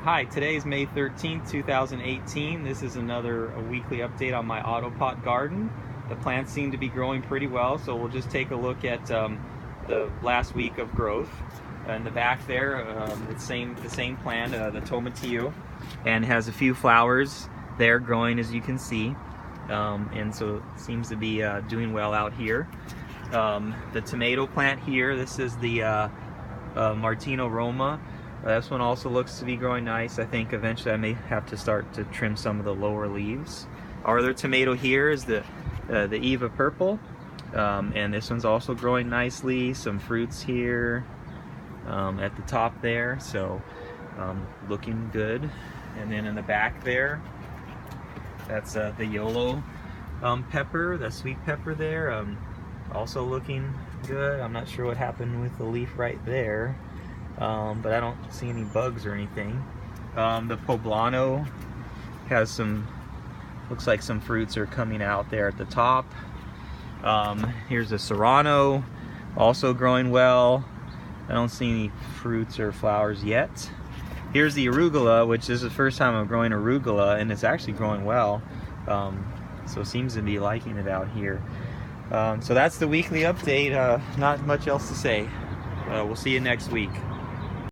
Hi, today is May 13th, 2018. This is another weekly update on my Autopot garden. The plants seem to be growing pretty well, so we'll just take a look at the last week of growth. In the back there, the same plant, the tomatillo, and has a few flowers there growing, as you can see. And so it seems to be doing well out here. The tomato plant here, this is the Martino Roma. This one also looks to be growing nice. I think eventually I may have to start to trim some of the lower leaves. Our other tomato here is the Eva Purple, and this one's also growing nicely. Some fruits here at the top there, so looking good. And then in the back there, that's the Yolo pepper, the sweet pepper there, also looking good. I'm not sure what happened with the leaf right there. But I don't see any bugs or anything. The poblano has some, looks like some fruits are coming out there at the top. Here's a serrano, also growing well. I don't see any fruits or flowers yet. Here's the arugula, which is the first time I'm growing arugula, and it's actually growing well. So it seems to be liking it out here. So that's the weekly update. Not much else to say. We'll see you next week.